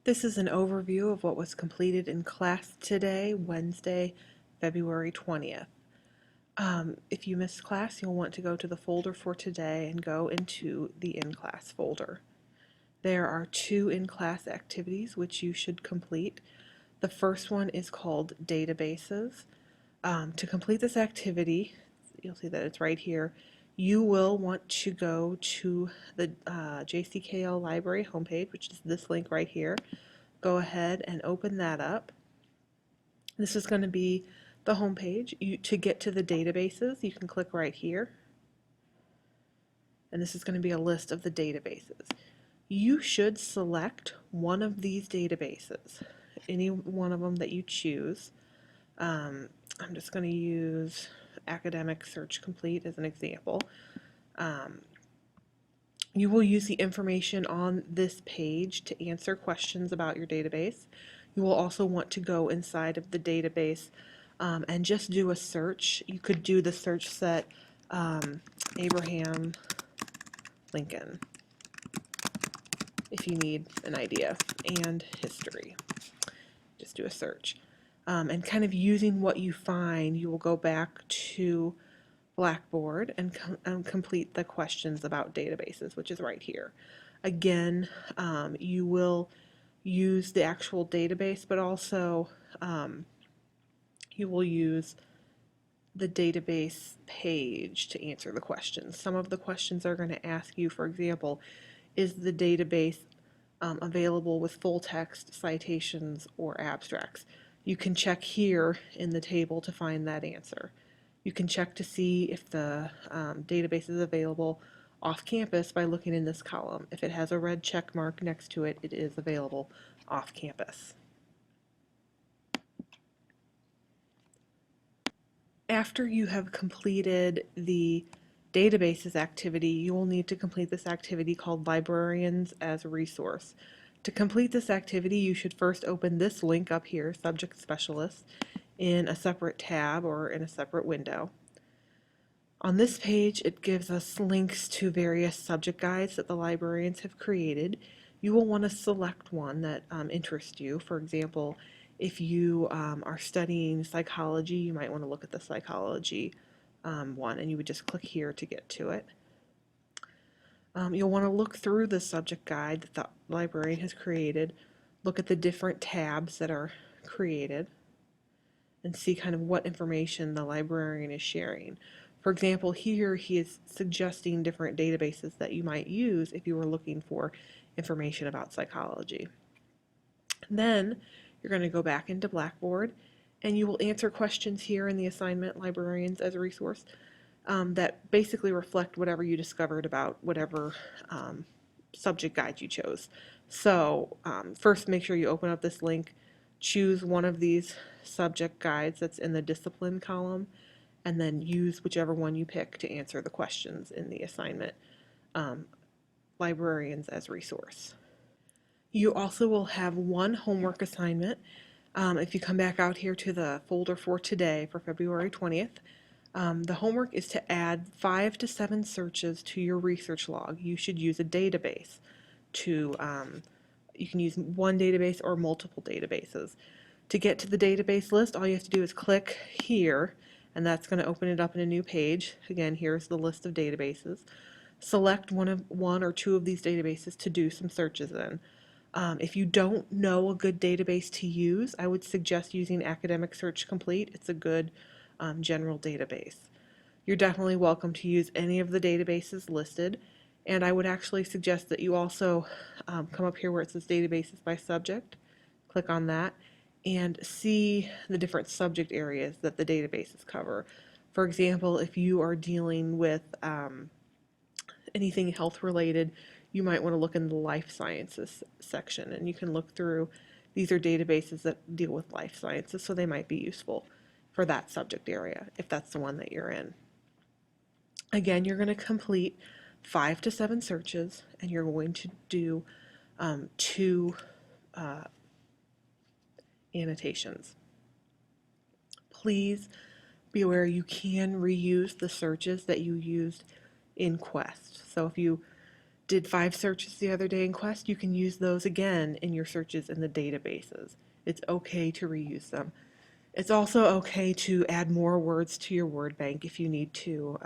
This is an overview of what was completed in class today, Wednesday, February 20th. If you missed class, you'll want to go to the folder for today and go into the in-class folder. There are two in-class activities which you should complete. The first one is called databases. To complete this activity, you'll see that it's right here, you will want to go to the JCKL library homepage, which is this link right here. Go ahead and open that up. This is going to be the home page. To get to the databases, you can click right here. And this is going to be a list of the databases. You should select one of these databases, any one of them that you choose. I'm just going to use Academic Search Complete as an example. You will use the information on this page to answer questions about your database. You will also want to go inside of the database and just do a search. You could do the search set Abraham Lincoln if you need an idea, and history. Just do a search. And kind of using what you find, you will go back to Blackboard and complete the questions about databases, which is right here. Again, you will use the actual database, but also you will use the database page to answer the questions. Some of the questions are going to ask you, for example, is the database available with full text, citations, or abstracts? You can check here in the table to find that answer. You can check to see if the database is available off campus by looking in this column. If it has a red check mark next to it, it is available off campus. After you have completed the databases activity, you will need to complete this activity called Librarians as a Resource. To complete this activity, you should first open this link up here, Subject Specialist, in a separate tab or in a separate window. On this page, it gives us links to various subject guides that the librarians have created. You will want to select one that interests you. For example, if you are studying psychology, you might want to look at the psychology one, and you would just click here to get to it. You'll want to look through the subject guide that the librarian has created, look at the different tabs that are created, and see kind of what information the librarian is sharing. For example, here he is suggesting different databases that you might use if you were looking for information about psychology. Then you're going to go back into Blackboard and you will answer questions here in the assignment Librarians as a Resource that basically reflect whatever you discovered about whatever subject guide you chose. So first make sure you open up this link, choose one of these subject guides that's in the discipline column, and then use whichever one you pick to answer the questions in the assignment Librarians as Resource. You also will have one homework assignment. If you come back out here to the folder for today, for February 20th, the homework is to add 5 to 7 searches to your research log. You should use a database to, you can use one database or multiple databases. To get to the database list, all you have to do is click here, and that's going to open it up in a new page. Again, here's the list of databases. Select one or two of these databases to do some searches in. If you don't know a good database to use, I would suggest using Academic Search Complete. It's a good general database. You're definitely welcome to use any of the databases listed, and I would actually suggest that you also come up here where it says Databases by Subject, click on that, and see the different subject areas that the databases cover. For example, if you are dealing with anything health related, you might want to look in the life sciences section, and you can look through. These are databases that deal with life sciences, so they might be useful for that subject area if that's the one that you're in. Again, you're going to complete 5 to 7 searches, and you're going to do 2 annotations. Please be aware you can reuse the searches that you used in Quest. So if you did 5 searches the other day in Quest, you can use those again in your searches in the databases. It's okay to reuse them. It's also okay to add more words to your word bank if you need to.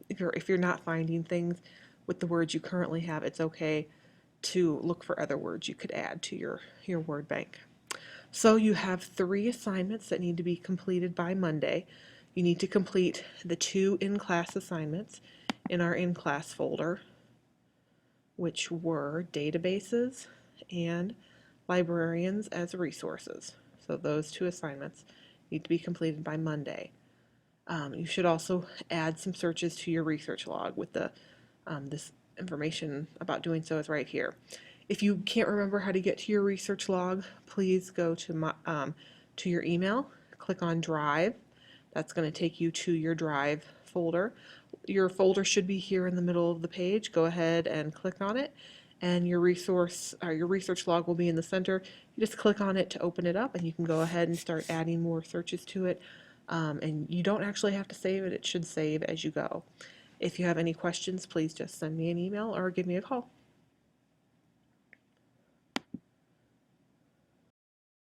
If you're not finding things with the words you currently have, it's okay to look for other words you could add to your word bank. So you have 3 assignments that need to be completed by Monday. You need to complete the 2 in-class assignments in our in-class folder, which were databases and librarians as resources. So those 2 assignments need to be completed by Monday. You should also add some searches to your research log with this information about doing so is right here. If you can't remember how to get to your research log, please go to your email, click on Drive. That's going to take you to your Drive folder. Your folder should be here in the middle of the page. Go ahead and click on it, and your research log will be in the center. You just click on it to open it up, and you can go ahead and start adding more searches to it. And you don't actually have to save it. It should save as you go. If you have any questions, please just send me an email or give me a call.